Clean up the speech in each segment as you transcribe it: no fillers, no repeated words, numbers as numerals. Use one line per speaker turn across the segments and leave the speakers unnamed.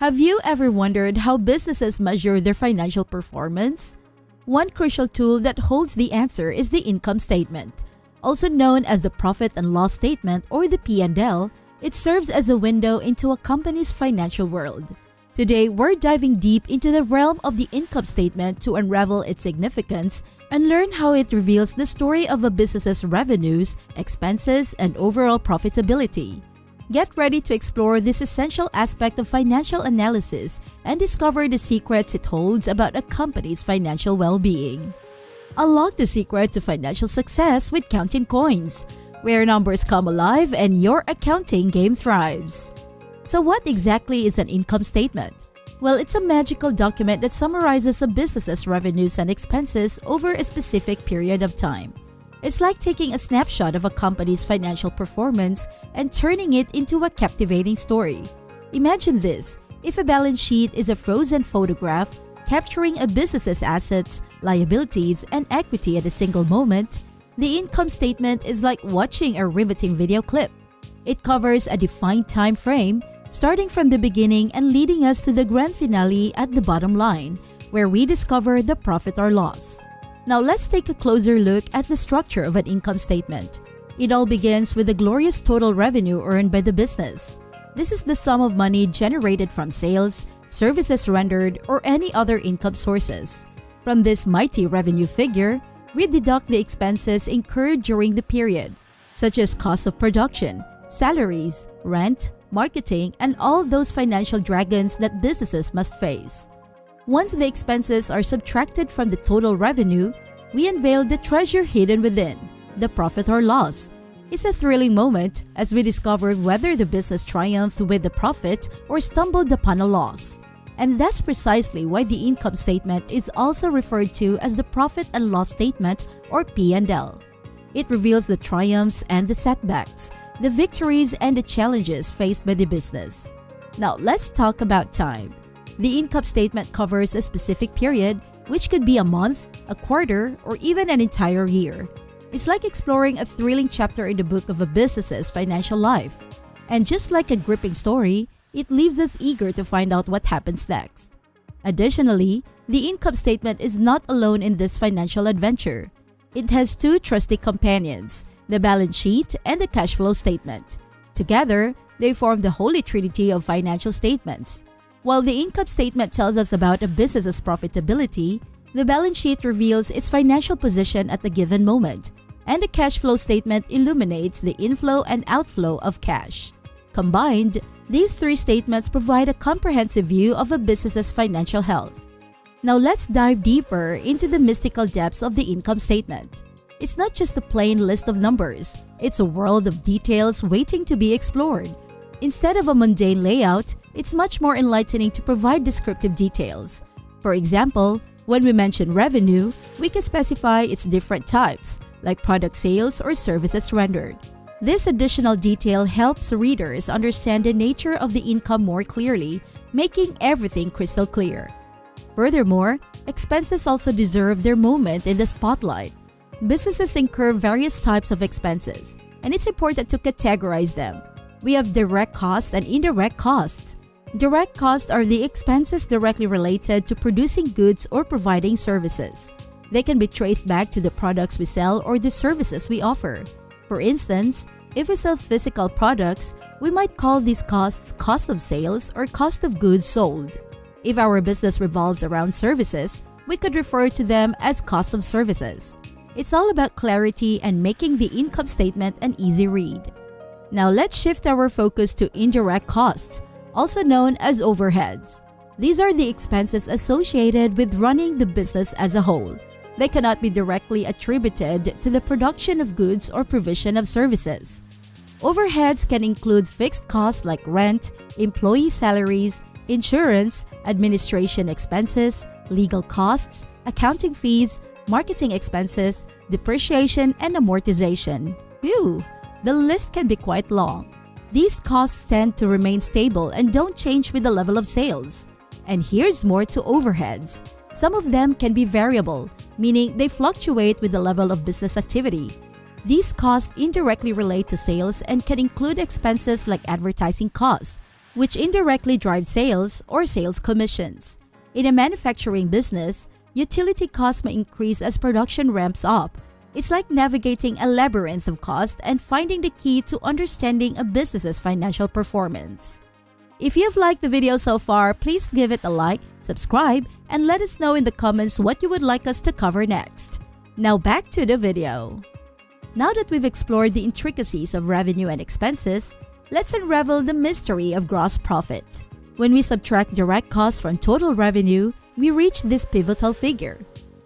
Have you ever wondered how businesses measure their financial performance? One crucial tool that holds the answer is the income statement. Also known as the profit and loss statement or the P&L, it serves as a window into a company's financial world. Today, we're diving deep into the realm of the income statement to unravel its significance and learn how it reveals the story of a business's revenues, expenses, and overall profitability. Get ready to explore this essential aspect of financial analysis and discover the secrets it holds about a company's financial well-being. Unlock the secret to financial success with Kountin Koins, where numbers come alive and your accounting game thrives. So what exactly is an income statement? Well, it's a magical document that summarizes a business's revenues and expenses over a specific period of time. It's like taking a snapshot of a company's financial performance and turning it into a captivating story. Imagine this: if a balance sheet is a frozen photograph capturing a business's assets, liabilities, and equity at a single moment, the income statement is like watching a riveting video clip. It covers a defined time frame, starting from the beginning and leading us to the grand finale at the bottom line, where we discover the profit or loss. Now let's take a closer look at the structure of an income statement. It all begins with the glorious total revenue earned by the business. This is the sum of money generated from sales, services rendered, or any other income sources. From this mighty revenue figure, we deduct the expenses incurred during the period, such as cost of production, salaries, rent, marketing, and all those financial dragons that businesses must face. Once the expenses are subtracted from the total revenue, we unveil the treasure hidden within, the profit or loss. It's a thrilling moment as we discover whether the business triumphed with the profit or stumbled upon a loss. And that's precisely why the income statement is also referred to as the profit and loss statement or P&L. It reveals the triumphs and the setbacks, the victories and the challenges faced by the business. Now let's talk about time. The income statement covers a specific period, which could be a month, a quarter, or even an entire year. It's like exploring a thrilling chapter in the book of a business's financial life. And just like a gripping story, it leaves us eager to find out what happens next. Additionally, the income statement is not alone in this financial adventure. It has two trusty companions, the balance sheet and the cash flow statement. Together, they form the holy trinity of financial statements. While the income statement tells us about a business's profitability, the balance sheet reveals its financial position at the given moment, and the cash flow statement illuminates the inflow and outflow of cash. Combined, these three statements provide a comprehensive view of a business's financial health. Now let's dive deeper into the mystical depths of the income statement. It's not just a plain list of numbers, it's a world of details waiting to be explored. Instead of a mundane layout, it's much more enlightening to provide descriptive details. For example, when we mention revenue, we can specify its different types, like product sales or services rendered. This additional detail helps readers understand the nature of the income more clearly, making everything crystal clear. Furthermore, expenses also deserve their moment in the spotlight. Businesses incur various types of expenses, and it's important to categorize them. We have direct costs and indirect costs. Direct costs are the expenses directly related to producing goods or providing services. They can be traced back to the products we sell or the services we offer. For instance, if we sell physical products, we might call these costs cost of sales or cost of goods sold. If our business revolves around services, we could refer to them as cost of services. It's all about clarity and making the income statement an easy read. Now let's shift our focus to indirect costs, also known as overheads. These are the expenses associated with running the business as a whole. They cannot be directly attributed to the production of goods or provision of services. Overheads can include fixed costs like rent, employee salaries, insurance, administration expenses, legal costs, accounting fees, marketing expenses, depreciation, and amortization. Phew! The list can be quite long. These costs tend to remain stable and don't change with the level of sales. And here's more to overheads. Some of them can be variable, meaning they fluctuate with the level of business activity. These costs indirectly relate to sales and can include expenses like advertising costs, which indirectly drive sales or sales commissions. In a manufacturing business, utility costs may increase as production ramps up. It's like navigating a labyrinth of cost and finding the key to understanding a business's financial performance. If you've liked the video so far, please give it a like, subscribe, and let us know in the comments what you would like us to cover next. Now back to the video. Now that we've explored the intricacies of revenue and expenses, let's unravel the mystery of gross profit. When we subtract direct costs from total revenue, we reach this pivotal figure.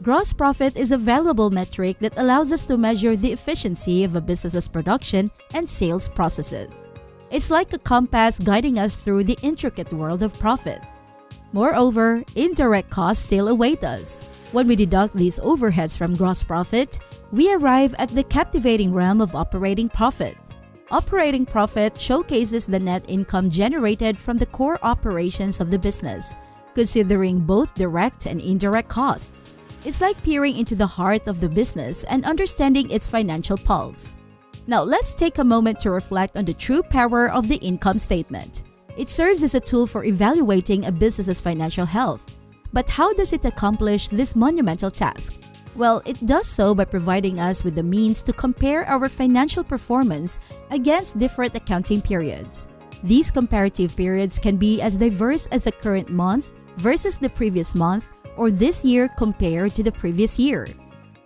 Gross profit is a valuable metric that allows us to measure the efficiency of a business's production and sales processes. It's like a compass guiding us through the intricate world of profit. Moreover, indirect costs still await us. When we deduct these overheads from gross profit, we arrive at the captivating realm of operating profit. Operating profit showcases the net income generated from the core operations of the business, considering both direct and indirect costs. It's like peering into the heart of the business and understanding its financial pulse. Now, let's take a moment to reflect on the true power of the income statement. It serves as a tool for evaluating a business's financial health. But how does it accomplish this monumental task? Well, it does so by providing us with the means to compare our financial performance against different accounting periods. These comparative periods can be as diverse as the current month versus the previous month, or this year compared to the previous year.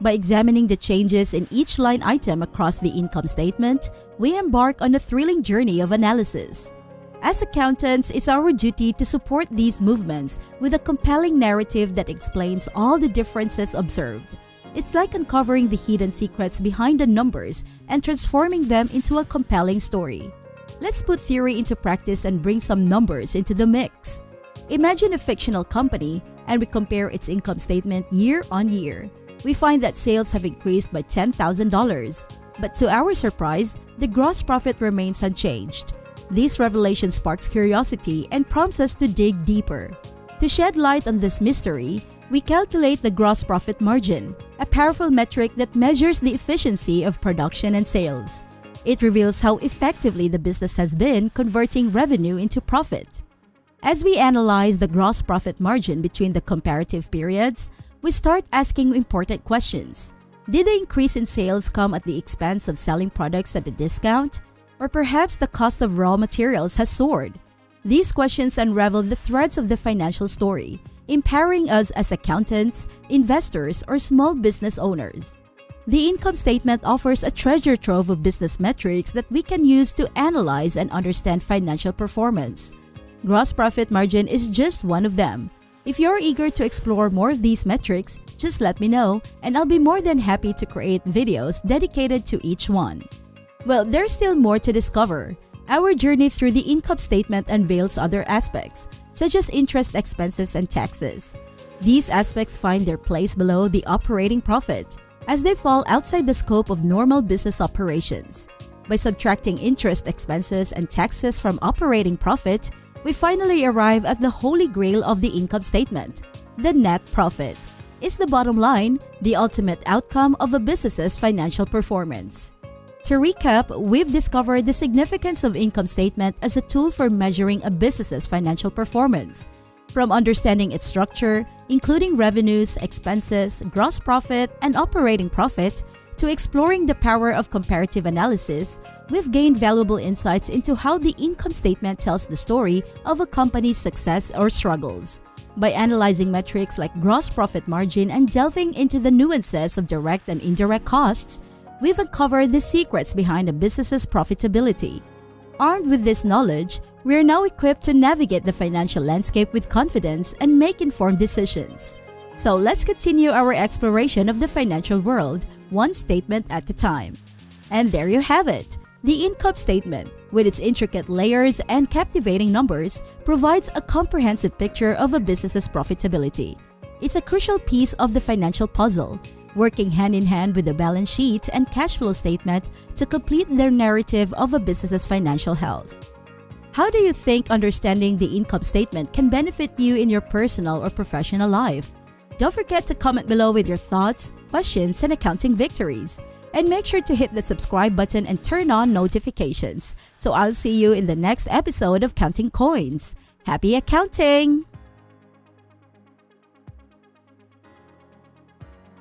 By examining the changes in each line item across the income statement, we embark on a thrilling journey of analysis. As accountants, it's our duty to support these movements with a compelling narrative that explains all the differences observed. It's like uncovering the hidden secrets behind the numbers and transforming them into a compelling story. Let's put theory into practice and bring some numbers into the mix. Imagine a fictional company and we compare its income statement year on year. We find that sales have increased by $10,000, but to our surprise, the gross profit remains unchanged. This revelation sparks curiosity and prompts us to dig deeper. To shed light on this mystery, we calculate the gross profit margin, a powerful metric that measures the efficiency of production and sales. It reveals how effectively the business has been converting revenue into profit. As we analyze the gross profit margin between the comparative periods, we start asking important questions. Did the increase in sales come at the expense of selling products at a discount? Or perhaps the cost of raw materials has soared? These questions unravel the threads of the financial story, empowering us as accountants, investors, or small business owners. The income statement offers a treasure trove of business metrics that we can use to analyze and understand financial performance. Gross profit margin is just one of them. If you're eager to explore more of these metrics, just let me know and I'll be more than happy to create videos dedicated to each one. Well, there's still more to discover. Our journey through the income statement unveils other aspects, such as interest expenses and taxes. These aspects find their place below the operating profit, as they fall outside the scope of normal business operations. By subtracting interest expenses and taxes from operating profit, we finally arrive at the holy grail of the income statement, the net profit. Is the bottom line the ultimate outcome of a business's financial performance? To recap, we've discovered the significance of income statement as a tool for measuring a business's financial performance. From understanding its structure, including revenues, expenses, gross profit, and operating profit, to exploring the power of comparative analysis, we've gained valuable insights into how the income statement tells the story of a company's success or struggles. By analyzing metrics like gross profit margin and delving into the nuances of direct and indirect costs, we've uncovered the secrets behind a business's profitability. Armed with this knowledge, we are now equipped to navigate the financial landscape with confidence and make informed decisions. So let's continue our exploration of the financial world, one statement at a time. And there you have it. The income statement, with its intricate layers and captivating numbers, provides a comprehensive picture of a business's profitability. It's a crucial piece of the financial puzzle, working hand in hand with the balance sheet and cash flow statement to complete their narrative of a business's financial health. How do you think understanding the income statement can benefit you in your personal or professional life? Don't forget to comment below with your thoughts, questions, and accounting victories. And make sure to hit the subscribe button and turn on notifications. So I'll see you in the next episode of Kountin Koins. Happy accounting!